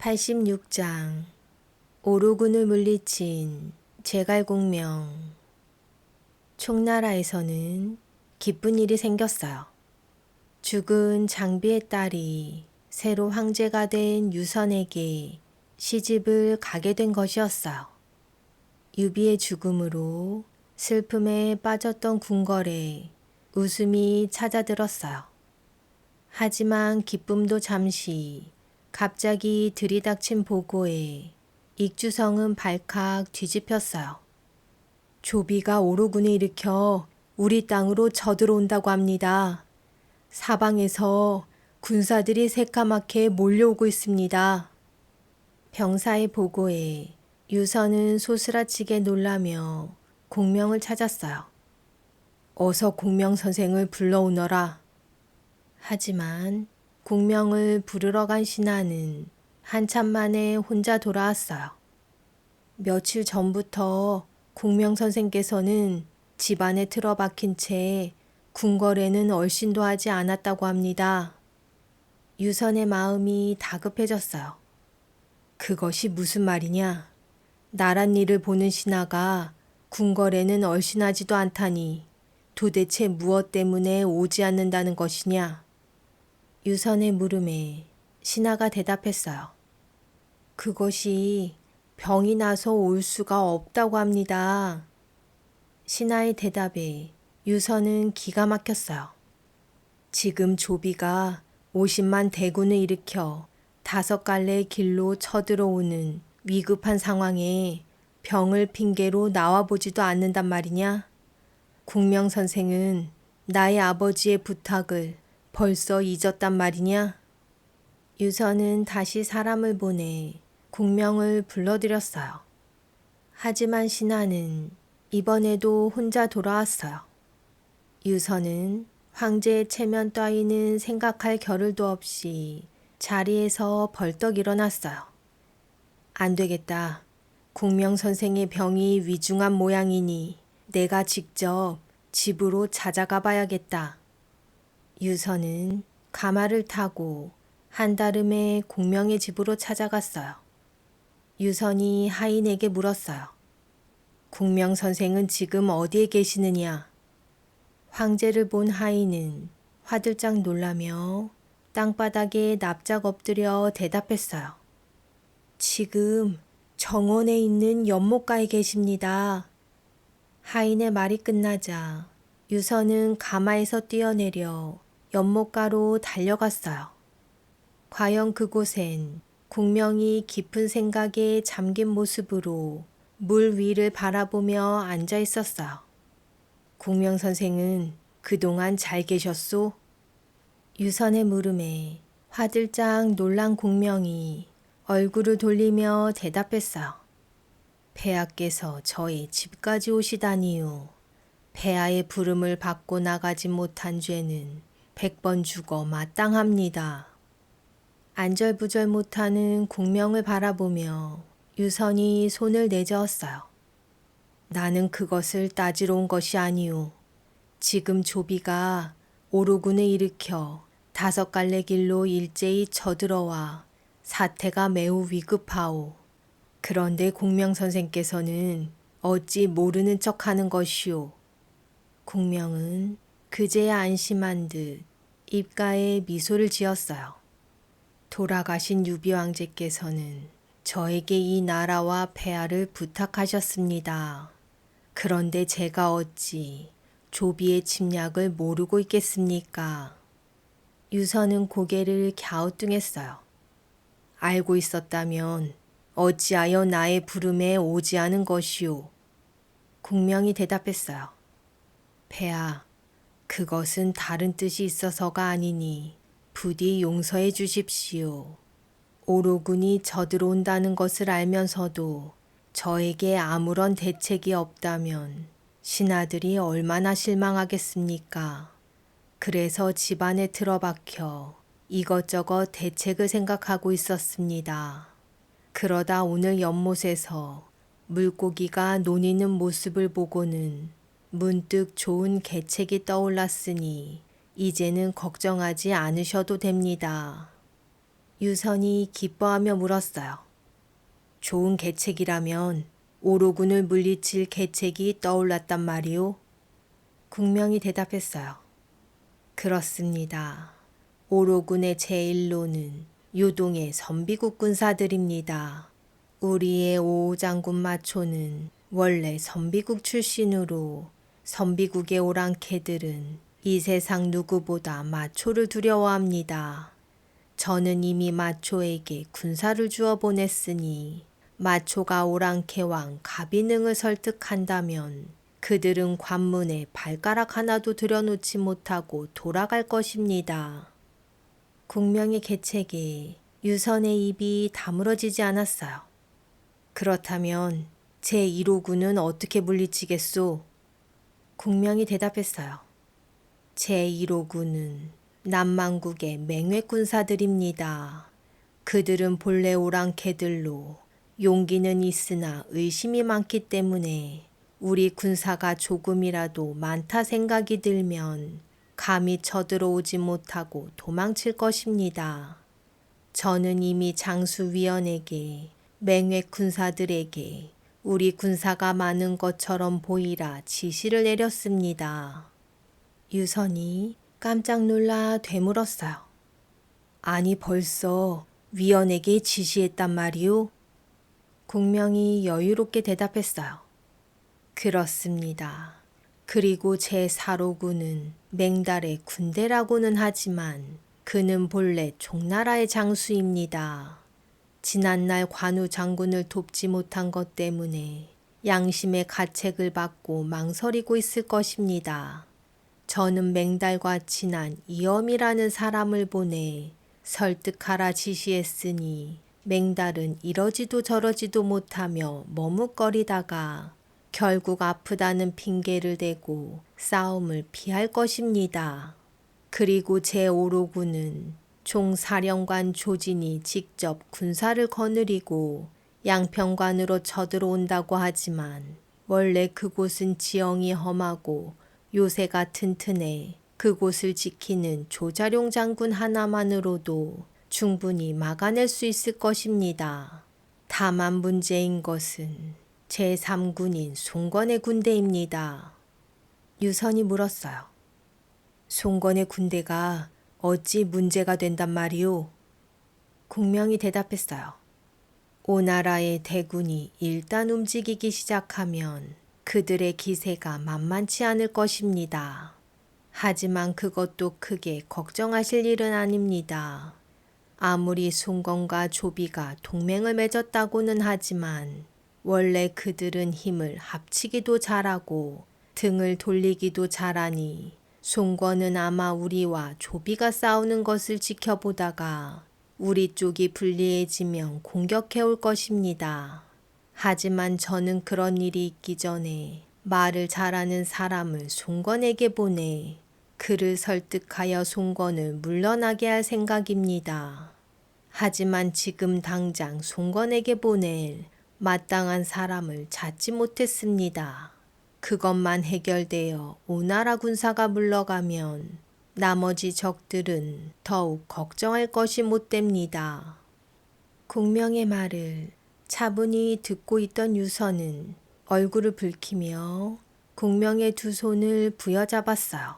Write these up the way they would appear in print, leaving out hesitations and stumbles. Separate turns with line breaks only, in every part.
86장 오로군을 물리친 제갈공명. 총나라에서는 기쁜 일이 생겼어요. 죽은 장비의 딸이 새로 황제가 된 유선에게 시집을 가게 된 것이었어요. 유비의 죽음으로 슬픔에 빠졌던 궁궐에 웃음이 찾아들었어요. 하지만 기쁨도 잠시, 갑자기 들이닥친 보고에 익주성은 발칵 뒤집혔어요. 조비가 오로군을 일으켜 우리 땅으로 쳐들어온다고 합니다. 사방에서 군사들이 새까맣게 몰려오고 있습니다. 병사의 보고에 유선은 소스라치게 놀라며 공명을 찾았어요. 어서 공명 선생을 불러오너라. 하지만 공명을 부르러 간 신하는 한참 만에 혼자 돌아왔어요. 며칠 전부터 공명 선생께서는 집안에 틀어박힌 채 궁궐에는 얼씬도 하지 않았다고 합니다. 유선의 마음이 다급해졌어요. 그것이 무슨 말이냐? 나란 일을 보는 신하가 궁궐에는 얼씬하지도 않다니 도대체 무엇 때문에 오지 않는다는 것이냐? 유선의 물음에 신하가 대답했어요. 그것이 병이 나서 올 수가 없다고 합니다. 신하의 대답에 유선은 기가 막혔어요. 지금 조비가 50만 대군을 일으켜 5갈래의 길로 쳐들어오는 위급한 상황에 병을 핑계로 나와보지도 않는단 말이냐? 공명 선생은 나의 아버지의 부탁을 벌써 잊었단 말이냐? 유선은 다시 사람을 보내 공명을 불러들였어요. 하지만 신하는 이번에도 혼자 돌아왔어요. 유선은 황제의 체면 따위는 생각할 겨를도 없이 자리에서 벌떡 일어났어요. 안 되겠다. 공명 선생의 병이 위중한 모양이니 내가 직접 집으로 찾아가 봐야겠다. 유선은 가마를 타고 한달음에 공명의 집으로 찾아갔어요. 유선이 하인에게 물었어요. 공명 선생은 지금 어디에 계시느냐? 황제를 본 하인은 화들짝 놀라며 땅바닥에 납작 엎드려 대답했어요. 지금 정원에 있는 연못가에 계십니다. 하인의 말이 끝나자 유선은 가마에서 뛰어내려 연못가로 달려갔어요. 과연 그곳엔 공명이 깊은 생각에 잠긴 모습으로 물 위를 바라보며 앉아 있었어요. 공명 선생은 그동안 잘 계셨소? 유선의 물음에 화들짝 놀란 공명이 얼굴을 돌리며 대답했어요. 폐하께서 저의 집까지 오시다니요. 폐하의 부름을 받고 나가지 못한 죄는 100번 죽어 마땅합니다. 안절부절 못하는 공명을 바라보며 유선이 손을 내저었어요. 나는 그것을 따지러 온 것이 아니오. 지금 조비가 오로군을 일으켜 5갈래 길로 일제히 쳐들어와 사태가 매우 위급하오. 그런데 공명 선생께서는 어찌 모르는 척하는 것이오. 공명은 그제야 안심한 듯 입가에 미소를 지었어요. 돌아가신 유비 왕제께서는 저에게 이 나라와 폐하를 부탁하셨습니다. 그런데 제가 어찌 조비의 침략을 모르고 있겠습니까? 유선은 고개를 갸우뚱했어요. 알고 있었다면 어찌하여 나의 부름에 오지 않은 것이오? 공명이 대답했어요. 폐하, 그것은 다른 뜻이 있어서가 아니니 부디 용서해 주십시오. 오로군이 쳐들어온다는 것을 알면서도 저에게 아무런 대책이 없다면 신하들이 얼마나 실망하겠습니까? 그래서 집안에 틀어박혀 이것저것 대책을 생각하고 있었습니다. 그러다 오늘 연못에서 물고기가 논이는 모습을 보고는 문득 좋은 계책이 떠올랐으니 이제는 걱정하지 않으셔도 됩니다. 유선이 기뻐하며 물었어요. 좋은 계책이라면 오로군을 물리칠 계책이 떠올랐단 말이오? 국명이 대답했어요. 그렇습니다. 오로군의 제1로는 요동의 선비국 군사들입니다. 우리의 오호장군 마초는 원래 선비국 출신으로 선비국의 오랑캐들은 이 세상 누구보다 마초를 두려워합니다. 저는 이미 마초에게 군사를 주어 보냈으니 마초가 오랑캐왕 가비능을 설득한다면 그들은 관문에 발가락 하나도 들여놓지 못하고 돌아갈 것입니다. 국명의 계책에 유선의 입이 다물어지지 않았어요. 그렇다면 제1호군은 어떻게 물리치겠소? 국명이 대답했어요. 제1호군은 남만국의 맹획군사들입니다. 그들은 본래 오랑캐들로 용기는 있으나 의심이 많기 때문에 우리 군사가 조금이라도 많다 생각이 들면 감히 쳐들어오지 못하고 도망칠 것입니다. 저는 이미 장수위원에게 맹획 군사들에게 우리 군사가 많은 것처럼 보이라 지시를 내렸습니다. 유선이 깜짝 놀라 되물었어요. 아니 벌써 위원에게 지시했단 말이오? 국명이 여유롭게 대답했어요. 그렇습니다. 그리고 제4로군은 맹달의 군대라고는 하지만 그는 본래 종나라의 장수입니다. 지난날 관우 장군을 돕지 못한 것 때문에 양심의 가책을 받고 망설이고 있을 것입니다. 저는 맹달과 친한 이엄이라는 사람을 보내 설득하라 지시했으니 맹달은 이러지도 저러지도 못하며 머뭇거리다가 결국 아프다는 핑계를 대고 싸움을 피할 것입니다. 그리고 제5로군은 총사령관 조진이 직접 군사를 거느리고 양평관으로 쳐들어온다고 하지만 원래 그곳은 지형이 험하고 요새가 튼튼해 그곳을 지키는 조자룡 장군 하나만으로도 충분히 막아낼 수 있을 것입니다. 다만 문제인 것은 제3군인 송건의 군대입니다. 유선이 물었어요. 송건의 군대가 어찌 문제가 된단 말이오? 국명이 대답했어요. 오나라의 대군이 일단 움직이기 시작하면 그들의 기세가 만만치 않을 것입니다. 하지만 그것도 크게 걱정하실 일은 아닙니다. 아무리 송건과 조비가 동맹을 맺었다고는 하지만 원래 그들은 힘을 합치기도 잘하고 등을 돌리기도 잘하니 송건은 아마 우리와 조비가 싸우는 것을 지켜보다가 우리 쪽이 불리해지면 공격해올 것입니다. 하지만 저는 그런 일이 있기 전에 말을 잘하는 사람을 송건에게 보내 그를 설득하여 송건을 물러나게 할 생각입니다. 하지만 지금 당장 송건에게 보낼 마땅한 사람을 찾지 못했습니다. 그것만 해결되어 오나라 군사가 물러가면 나머지 적들은 더욱 걱정할 것이 못됩니다. 국명의 말을 차분히 듣고 있던 유선은 얼굴을 붉히며 국명의 두 손을 부여잡았어요.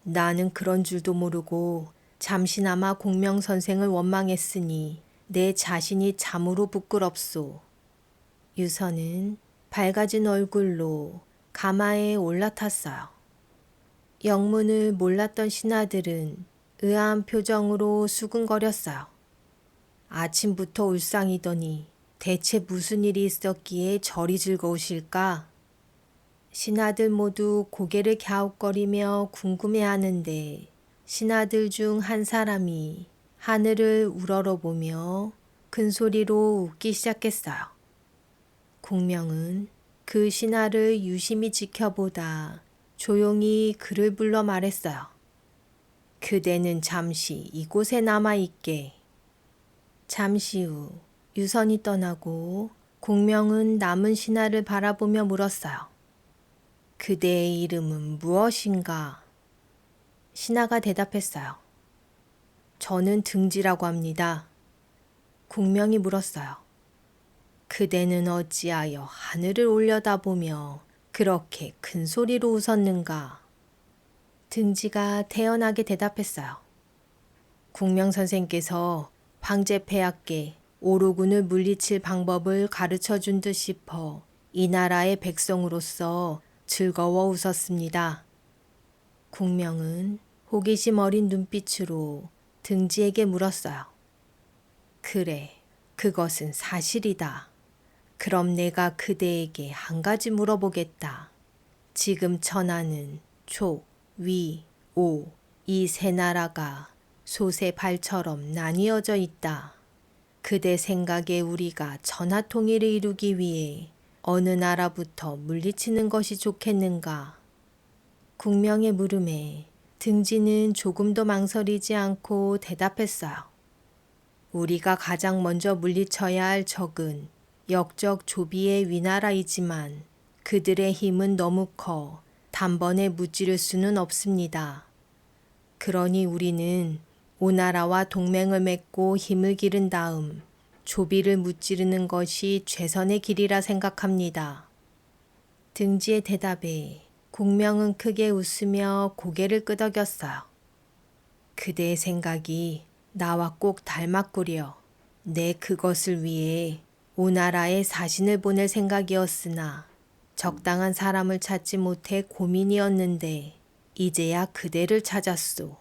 나는 그런 줄도 모르고 잠시나마 공명 선생을 원망했으니 내 자신이 참으로 부끄럽소. 유선은 밝아진 얼굴로 가마에 올라탔어요. 영문을 몰랐던 신하들은 의아한 표정으로 수근거렸어요. 아침부터 울상이더니 대체 무슨 일이 있었기에 저리 즐거우실까? 신하들 모두 고개를 갸웃거리며 궁금해하는데 신하들 중 한 사람이 하늘을 우러러보며 큰 소리로 웃기 시작했어요. 국명은 그 신하를 유심히 지켜보다 조용히 그를 불러 말했어요. 그대는 잠시 이곳에 남아있게. 잠시 후 유선이 떠나고 국명은 남은 신하를 바라보며 물었어요. 그대의 이름은 무엇인가? 신하가 대답했어요. 저는 등지라고 합니다. 공명이 물었어요. 그대는 어찌하여 하늘을 올려다보며 그렇게 큰 소리로 웃었는가? 등지가 태연하게 대답했어요. 공명 선생께서 황제 폐하께 오로군을 물리칠 방법을 가르쳐준 듯 싶어 이 나라의 백성으로서 즐거워 웃었습니다. 공명은 호기심 어린 눈빛으로 등지에게 물었어요. 그래, 그것은 사실이다. 그럼 내가 그대에게 한 가지 물어보겠다. 지금 천하는 초, 위, 오, 이 세 나라가 솥의 발처럼 나뉘어져 있다. 그대 생각에 우리가 천하 통일을 이루기 위해 어느 나라부터 물리치는 것이 좋겠는가? 공명의 물음에 등지는 조금도 망설이지 않고 대답했어요. 우리가 가장 먼저 물리쳐야 할 적은 역적 조비의 위나라이지만 그들의 힘은 너무 커 단번에 무찌를 수는 없습니다. 그러니 우리는 오나라와 동맹을 맺고 힘을 기른 다음 조비를 무찌르는 것이 최선의 길이라 생각합니다. 등지의 대답에 공명은 크게 웃으며 고개를 끄덕였어요. 그대의 생각이 나와 꼭 닮았구려. 내 그것을 위해 오나라에 사신을 보낼 생각이었으나 적당한 사람을 찾지 못해 고민이었는데 이제야 그대를 찾았소.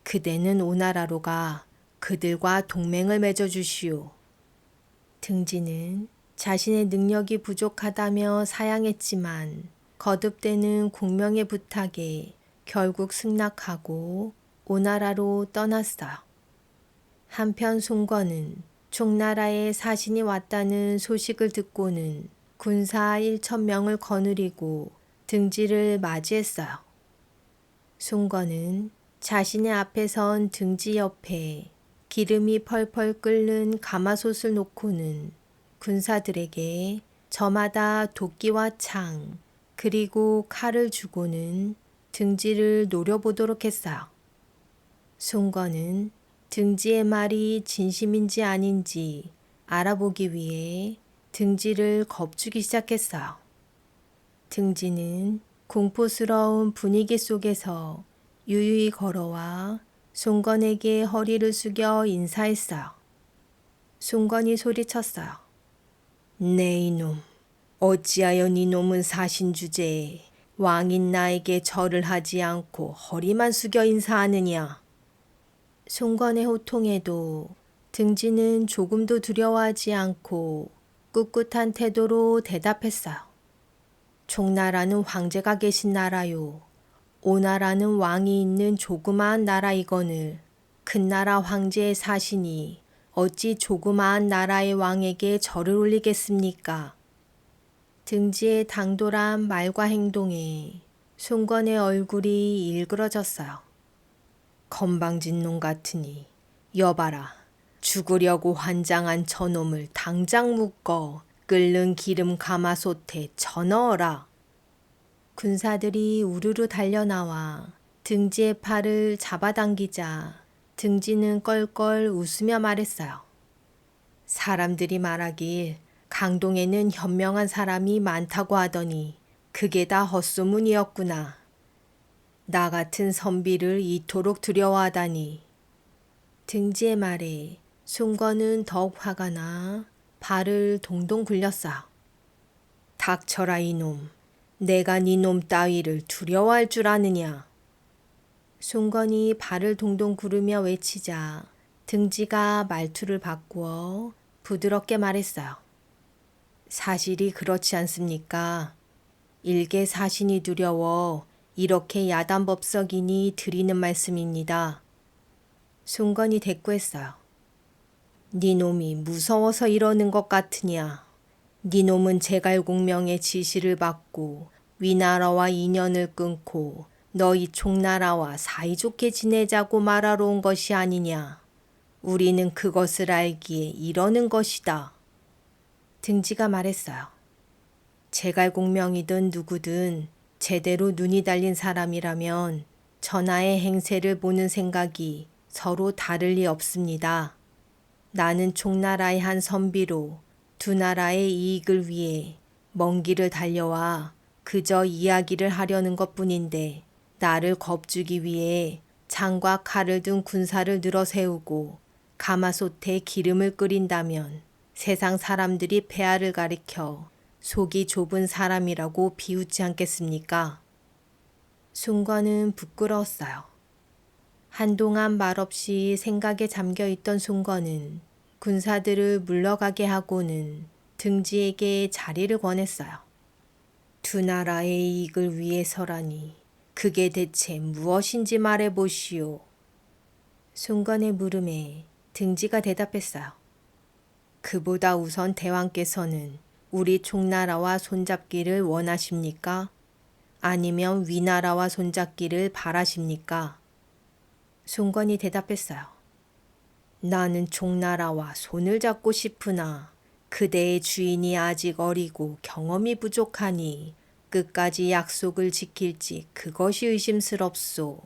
그대는 오나라로 가 그들과 동맹을 맺어주시오. 등지는 자신의 능력이 부족하다며 사양했지만 거듭되는 공명의 부탁에 결국 승낙하고 오나라로 떠났어요. 한편 송건은 총나라에 사신이 왔다는 소식을 듣고는 군사 1,000명을 거느리고 등지를 맞이했어요. 송건은 자신의 앞에 선 등지 옆에 기름이 펄펄 끓는 가마솥을 놓고는 군사들에게 저마다 도끼와 창 그리고 칼을 주고는 등지를 노려보도록 했어요. 송건은 등지의 말이 진심인지 아닌지 알아보기 위해 등지를 겁주기 시작했어요. 등지는 공포스러운 분위기 속에서 유유히 걸어와 송건에게 허리를 숙여 인사했어요. 송건이 소리쳤어요. 네 이놈, 어찌하여 이놈은 사신 주제에 왕인 나에게 절을 하지 않고 허리만 숙여 인사하느냐. 송건의 호통에도 등지는 조금도 두려워하지 않고 꿋꿋한 태도로 대답했어요. 총나라는 황제가 계신 나라요. 오나라는 왕이 있는 조그마한 나라이거늘 큰 나라 황제의 사신이 어찌 조그마한 나라의 왕에게 절을 올리겠습니까? 등지의 당돌한 말과 행동에 송건의 얼굴이 일그러졌어요. 건방진 놈 같으니 여봐라. 죽으려고 환장한 저놈을 당장 묶어 끓는 기름 가마솥에 쳐넣어라. 군사들이 우르르 달려나와 등지의 팔을 잡아당기자 등지는 껄껄 웃으며 말했어요. 사람들이 말하길 강동에는 현명한 사람이 많다고 하더니 그게 다 헛소문이었구나. 나 같은 선비를 이토록 두려워하다니. 등지의 말에 송건은 더욱 화가 나 발을 동동 굴렸어요. 닥쳐라 이놈. 내가 네 놈 따위를 두려워할 줄 아느냐. 송건이 발을 동동 구르며 외치자 등지가 말투를 바꾸어 부드럽게 말했어요. 사실이 그렇지 않습니까? 일개 사신이 두려워 이렇게 야단법석이니 드리는 말씀입니다. 송건이 대꾸했어요. 네 놈이 무서워서 이러는 것 같으냐. 네 놈은 제갈공명의 지시를 받고 위나라와 인연을 끊고 너희 총나라와 사이좋게 지내자고 말하러 온 것이 아니냐. 우리는 그것을 알기에 이러는 것이다. 등지가 말했어요. 제갈공명이든 누구든 제대로 눈이 달린 사람이라면 전하의 행세를 보는 생각이 서로 다를 리 없습니다. 나는 총나라의 한 선비로 두 나라의 이익을 위해 먼 길을 달려와 그저 이야기를 하려는 것뿐인데 나를 겁주기 위해 창과 칼을 든 군사를 늘어세우고 가마솥에 기름을 끓인다면 세상 사람들이 폐하를 가리켜 속이 좁은 사람이라고 비웃지 않겠습니까? 순건은 부끄러웠어요. 한동안 말없이 생각에 잠겨있던 순건은 군사들을 물러가게 하고는 등지에게 자리를 권했어요. 두 나라의 이익을 위해서라니 그게 대체 무엇인지 말해보시오. 순건의 물음에 등지가 대답했어요. 그보다 우선 대왕께서는 우리 총나라와 손잡기를 원하십니까? 아니면 위나라와 손잡기를 바라십니까? 순건이 대답했어요. 나는 총나라와 손을 잡고 싶으나 그대의 주인이 아직 어리고 경험이 부족하니 끝까지 약속을 지킬지 그것이 의심스럽소.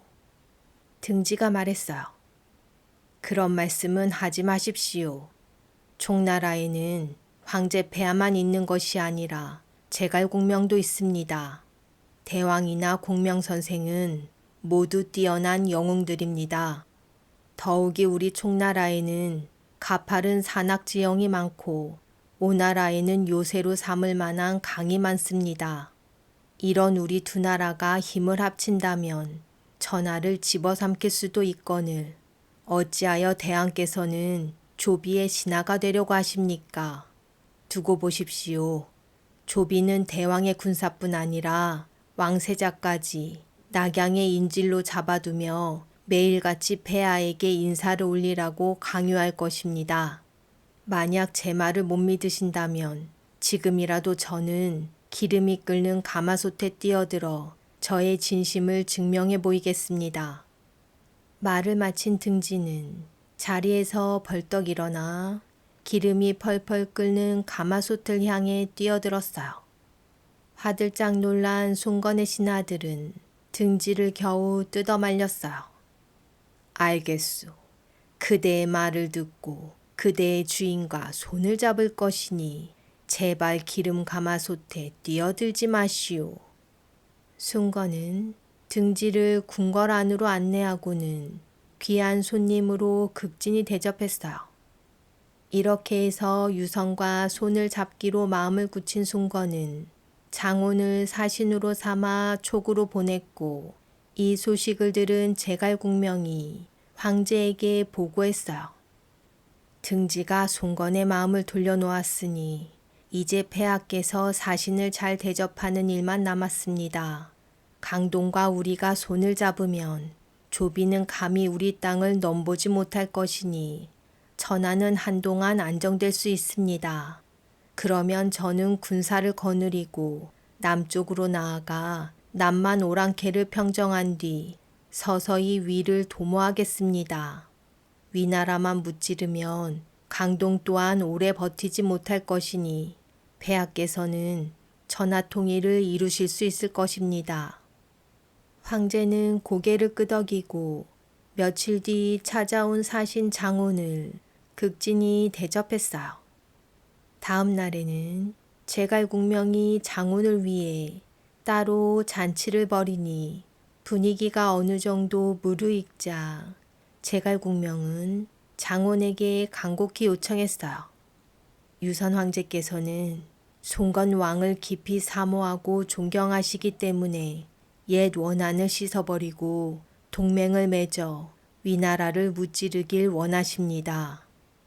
등지가 말했어요. 그런 말씀은 하지 마십시오. 총나라에는 황제 폐하만 있는 것이 아니라 제갈공명도 있습니다. 대왕이나 공명선생은 모두 뛰어난 영웅들입니다. 더욱이 우리 총나라에는 가파른 산악지형이 많고 오나라에는 요새로 삼을 만한 강이 많습니다. 이런 우리 두 나라가 힘을 합친다면 천하를 집어삼킬 수도 있거늘 어찌하여 대왕께서는 조비의 신하가 되려고 하십니까? 두고 보십시오. 조비는 대왕의 군사뿐 아니라 왕세자까지 낙양의 인질로 잡아두며 매일같이 폐하에게 인사를 올리라고 강요할 것입니다. 만약 제 말을 못 믿으신다면 지금이라도 저는 기름이 끓는 가마솥에 뛰어들어 저의 진심을 증명해 보이겠습니다. 말을 마친 등지는 자리에서 벌떡 일어나 기름이 펄펄 끓는 가마솥을 향해 뛰어들었어요. 화들짝 놀란 송건의 신하들은 등지를 겨우 뜯어 말렸어요. 알겠소. 그대의 말을 듣고 그대의 주인과 손을 잡을 것이니 제발 기름 가마솥에 뛰어들지 마시오. 순건은 등지를 궁궐 안으로 안내하고는 귀한 손님으로 극진히 대접했어요. 이렇게 해서 유성과 손을 잡기로 마음을 굳힌 순건은 장혼을 사신으로 삼아 촉으로 보냈고 이 소식을 들은 제갈공명이 황제에게 보고했어요. 등지가 순건의 마음을 돌려놓았으니 이제 폐하께서 사신을 잘 대접하는 일만 남았습니다. 강동과 우리가 손을 잡으면 조비는 감히 우리 땅을 넘보지 못할 것이니 천하는 한동안 안정될 수 있습니다. 그러면 저는 군사를 거느리고 남쪽으로 나아가 남만 오랑캐를 평정한 뒤 서서히 위를 도모하겠습니다. 위나라만 무찌르면 강동 또한 오래 버티지 못할 것이니 폐하께서는 천하 통일을 이루실 수 있을 것입니다. 황제는 고개를 끄덕이고 며칠 뒤 찾아온 사신 장혼을 극진히 대접했어요. 다음 날에는 제갈공명이 장혼을 위해 따로 잔치를 벌이니 분위기가 어느 정도 무르익자 제갈공명은 장혼에게 간곡히 요청했어요. 유선 황제께서는 송건 왕을 깊이 사모하고 존경하시기 때문에 옛 원한을 씻어버리고 동맹을 맺어 위나라를 무찌르길 원하십니다.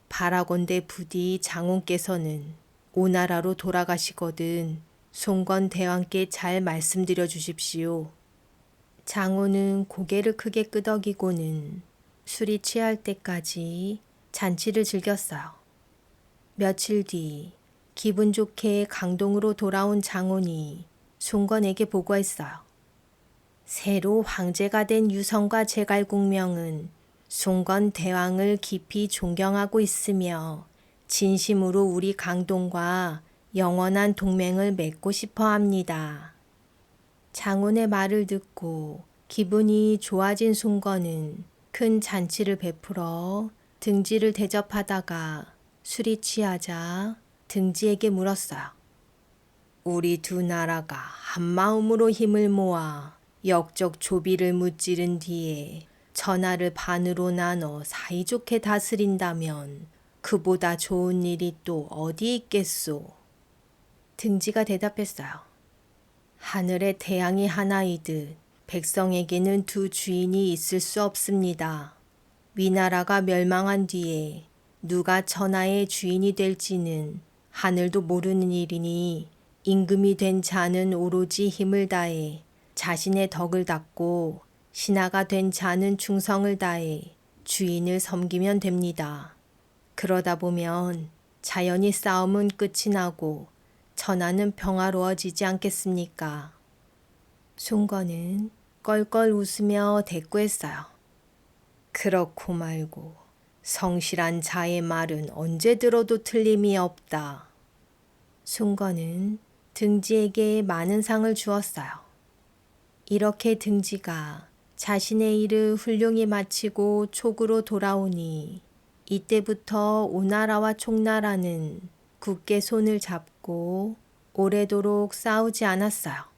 바라건대 부디 장혼께서는 오나라로 돌아가시거든 송건 대왕께 잘 말씀드려 주십시오. 장혼은 고개를 크게 끄덕이고는 술이 취할 때까지 잔치를 즐겼어요. 며칠 뒤 기분 좋게 강동으로 돌아온 장혼이 송건에게 보고했어요. 새로 황제가 된 유성과 제갈공명은 송건 대왕을 깊이 존경하고 있으며 진심으로 우리 강동과 영원한 동맹을 맺고 싶어 합니다. 장혼의 말을 듣고 기분이 좋아진 송건은 큰 잔치를 베풀어 등지를 대접하다가 술이 취하자 등지에게 물었어요. 우리 두 나라가 한마음으로 힘을 모아 역적 조비를 무찌른 뒤에 천하를 반으로 나눠 사이좋게 다스린다면 그보다 좋은 일이 또 어디 있겠소? 등지가 대답했어요. 하늘에 태양이 하나이듯 백성에게는 두 주인이 있을 수 없습니다. 위나라가 멸망한 뒤에 누가 천하의 주인이 될지는 하늘도 모르는 일이니 임금이 된 자는 오로지 힘을 다해 자신의 덕을 닦고 신하가 된 자는 충성을 다해 주인을 섬기면 됩니다. 그러다 보면 자연히 싸움은 끝이 나고 천하는 평화로워지지 않겠습니까? 송건은 껄껄 웃으며 대꾸했어요. 그렇고 말고 성실한 자의 말은 언제 들어도 틀림이 없다. 송건은 등지에게 많은 상을 주었어요. 이렇게 등지가 자신의 일을 훌륭히 마치고 촉으로 돌아오니 이때부터 오나라와 총나라는 굳게 손을 잡고 오래도록 싸우지 않았어요.